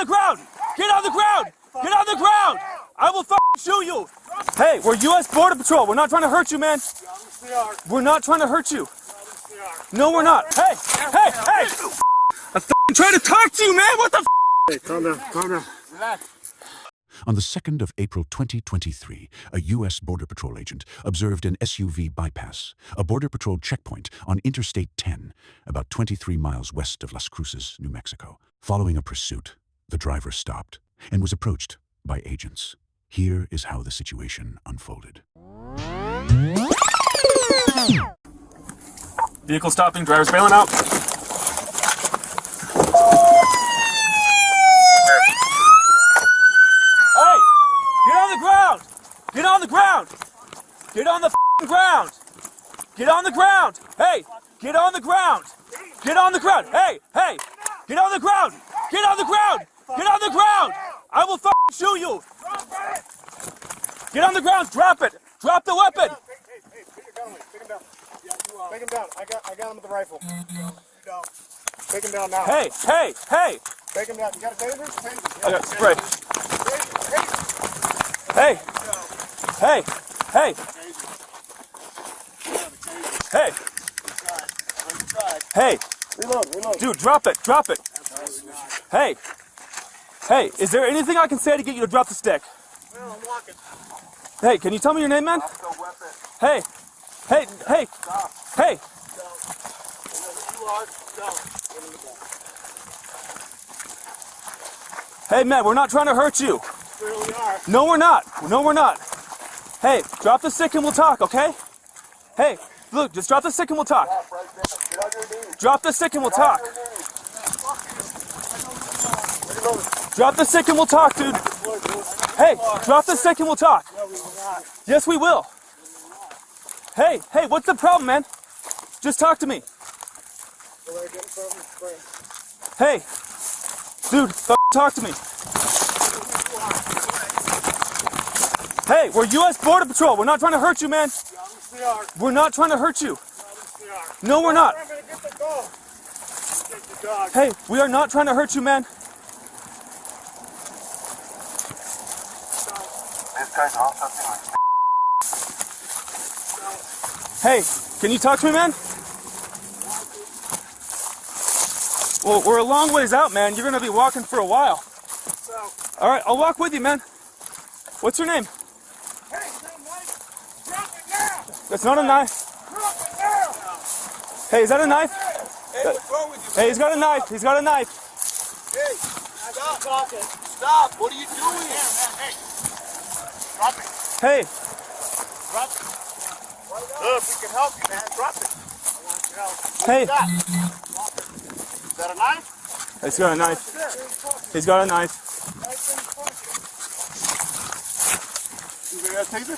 the ground! Get on the ground! Get on the ground! I will shoot you! Hey, we're U.S. Border Patrol. We're not trying to hurt you, man. We're not trying to hurt you. No, we're not. Hey! Hey! Hey! I'm trying to talk to you, man! What the f? Hey, calm down, calm down. Relax. On the 2nd of April 2023, a U.S. Border Patrol agent observed an SUV bypass, a Border Patrol checkpoint on Interstate 10, about 23 miles west of Las Cruces, New Mexico. Following a pursuit, the driver stopped and was approached by agents. Here is how the situation unfolded. Vehicle stopping, driver's bailing out. Get on the ground! Get on the f***ing ground! Get on the ground! Hey! Get on the ground! Get on the ground! Hey! Hey! Get on the ground! Get on the ground! Get on the ground! I will f***ing shoot you! Get on the ground! Drop it! Drop the weapon! Hey, put your gun away. Take him down. Take him down. I got him with the rifle. Take him down now. Hey! Hey! Hey! Take him down. You got a taser? Taser. I got spray. Hey! Hey! Hey! Hey! Hey! Reload. Dude, drop it! Drop it! Hey! Hey, is there anything I can say to get you to drop the stick? Well, I'm walking. Hey, can you tell me your name, man? Hey! Hey! Hey! Hey! Hey, man, we're not trying to hurt you. We are. No, we're not. No, we're not. Hey, drop the stick and we'll talk, okay? Hey, look, just drop the stick and we'll talk. Drop the stick and we'll talk. Drop the stick and we'll talk, dude. Hey, drop the stick and we'll talk. Yes, we will. Hey, what's the problem, man? Just talk to me. Hey, dude, talk to me. Hey, we're U.S. Border Patrol. We're not trying to hurt you, man. We're not trying to hurt you. No, we're not. Hey, we are not trying to hurt you, man. Hey, can you talk to me, man? Well, we're a long ways out, man. You're going to be walking for a while. All right, I'll walk with you, man. What's your name? That's not a knife. Hey, is that a knife? Hey, what's wrong with you? Hey, he's got a knife. He's got a knife. Hey, stop talking. Stop. What are you doing? Hey, drop it. Hey. Drop it. Look, we can help you, man. Drop it. Hey. Is that a knife? He's got a knife. He's got a knife. You got a taser?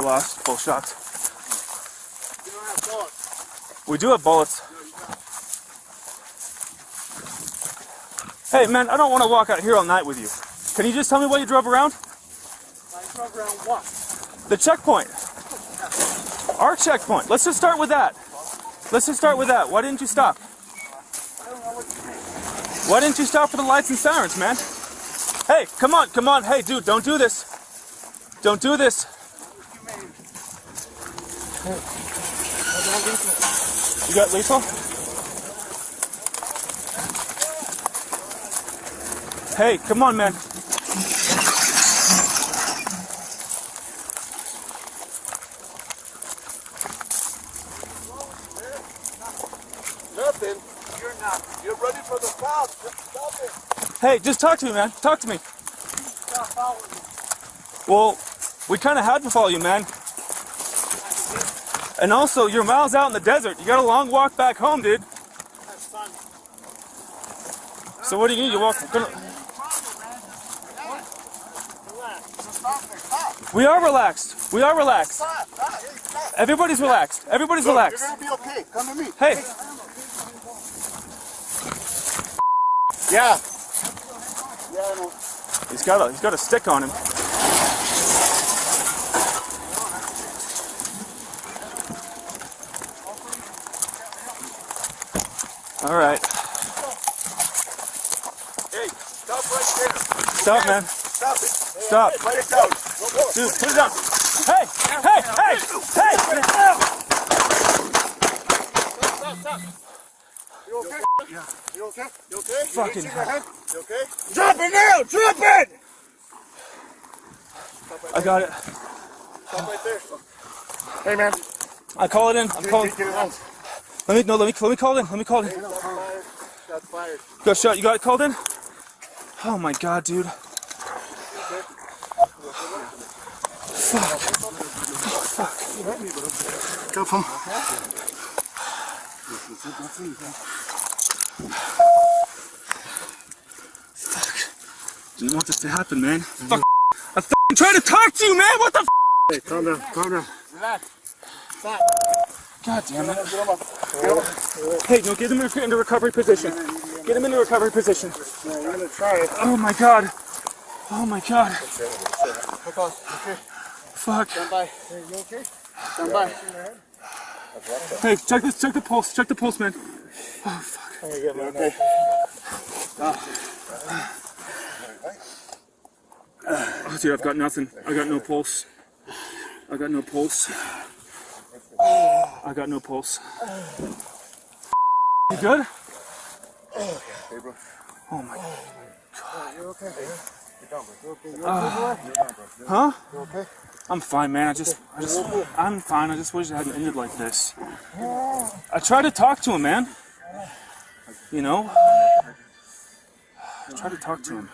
Lost. Full shots. You don't have bullets. We do have bullets. Hey, man, I don't want to walk out here all night with you. Can you just tell me what you drove around? I drove around what? The checkpoint. Our checkpoint. Let's just start with that. Why didn't you stop? I don't know what you mean. Why didn't you stop for the lights and sirens, man? Hey, come on. Hey, dude, don't do this. Don't do this. You got lethal? Hey, come on, man. Nothing. You're ready for the cops. Just stop it. Hey, just talk to me, man. Talk to me. Stop following me. Well, we kind of had to follow you, man. And also, you're miles out in the desert. You got a long walk back home, dude. That's fine. So what do you need? You walk. We are relaxed. Everybody's relaxed. Everybody's relaxed. You're gonna be okay. Come to me. Hey. Yeah. Yeah, I know. He's got a stick on him. All right. Hey. stop, man. Stop it. Stop. Put it down. Dude, put it down. Hey, hey, hey, hey. Stop. You okay? Yeah. You okay? You okay? Fucking You hell. You okay? Drop it now! Drop it! I got it. Stop right there. Hey, man. I call it in. I'm calling. Get it out. Let me call it in. Let me call it in. Shots fired. Shots fired. Got shot. You got it called in? Oh my god, dude. Cuff him. Do you want this to happen, man? Fuck. I'm trying to talk to you, man. What the? Hey, calm down. Calm down. Relax. Stop. God damn it. Get him up. Get him up. Hey, no, get him into recovery position. Get him into recovery position. Yeah, you're gonna try it. Oh my god. Oh my god. Hold on. Okay. Fuck. Stand by. Hey, you okay? Stand by. Hey, check this. Check the pulse. Check the pulse, man. Oh fuck. You okay? Oh, dude, I've got nothing. I got no pulse. I got no pulse. I got no pulse. You good? Hey, bro. Oh my. You're okay. You're down, bro. You're okay. You're okay, bro. Huh? You okay? I'm fine, man. I'm fine. I just wish it hadn't ended like this. I tried to talk to him, man. You know? I tried to talk to him.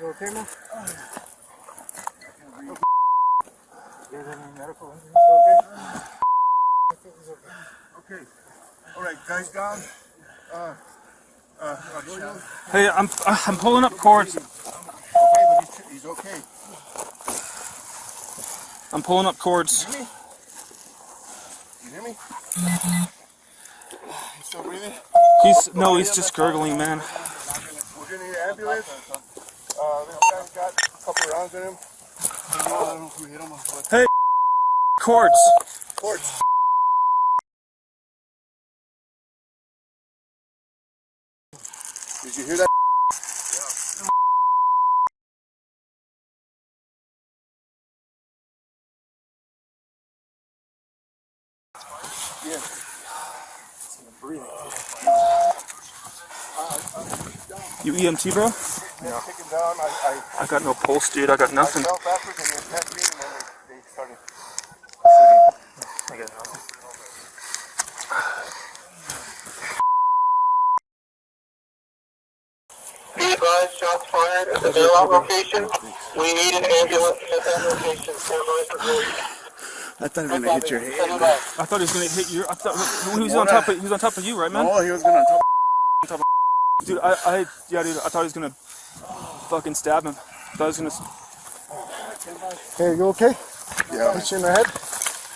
You okay, man? You're in medical. Okay. All right, guys down. Hey, I'm pulling up cords. Okay, but he's okay. I'm pulling up cords. You hear me? He's still breathing? He's just gurgling, man. We're getting an ambulance. The guy's got a couple rounds in him. I don't know if we hit him or what. Hey, cords. Cords. Did you hear that? Yeah. Breathing. You EMT, bro? Yeah. Take him down. I got no pulse, dude. I got nothing. I fell backwards and they attacked me, and then they started shooting. I got nothing. Be advised, shots fired at the bailout location. We need an ambulance at that location. Stand by for delivery. I thought he was gonna hit your head. Stand by. I thought he was gonna hit you. I thought he was on top of. He was on top of you, right, man? Oh, he was gonna top. Dude, dude, I thought he was gonna fucking stab him. I thought he was gonna. Hey, you okay? Yeah, Hit you in the head?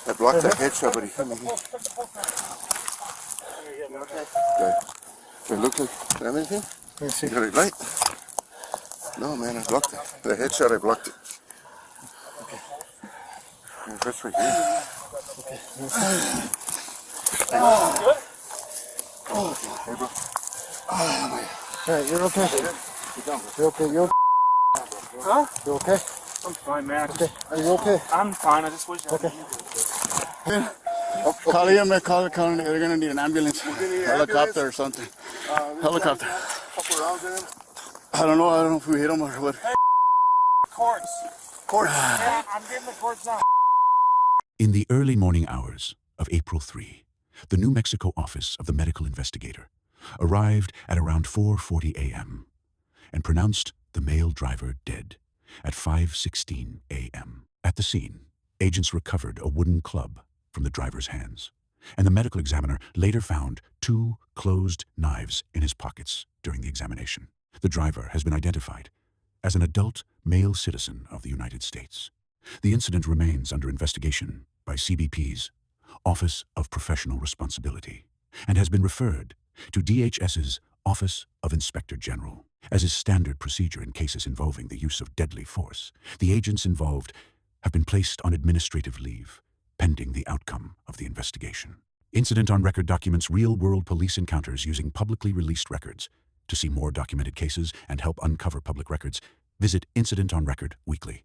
I blocked that headshot, but he hit me. Do I look like anything? Let me see. Got it right? No, man, I blocked it. The headshot, I blocked it. Okay. That's right here. Hey, bro. Hey, you're okay. You're okay. You're okay. Huh? You okay? I'm fine, man. Okay. Are you okay? I'm fine. I just wish. Okay. Call him, they're gonna need an ambulance, helicopter or something. Helicopter. Couple rounds in him. I don't know if we hit him or what. Cords. I'm getting the cords now. In the early morning hours of April 3, the New Mexico office of the medical investigator arrived at around 4:40 a.m. and pronounced the male driver dead at 5:16 a.m. At the scene, agents recovered a wooden club from the driver's hands, and the medical examiner later found 2 closed knives in his pockets during the examination. The driver has been identified as an adult male citizen of the United States. The incident remains under investigation by CBP's Office of Professional Responsibility and has been referred to DHS's Office of Inspector General. As is standard procedure in cases involving the use of deadly force, the agents involved have been placed on administrative leave pending the outcome of the investigation. Incident on record documents real-world police encounters using publicly released records to To see more documented cases and help uncover public records, visit Incident on Record Weekly.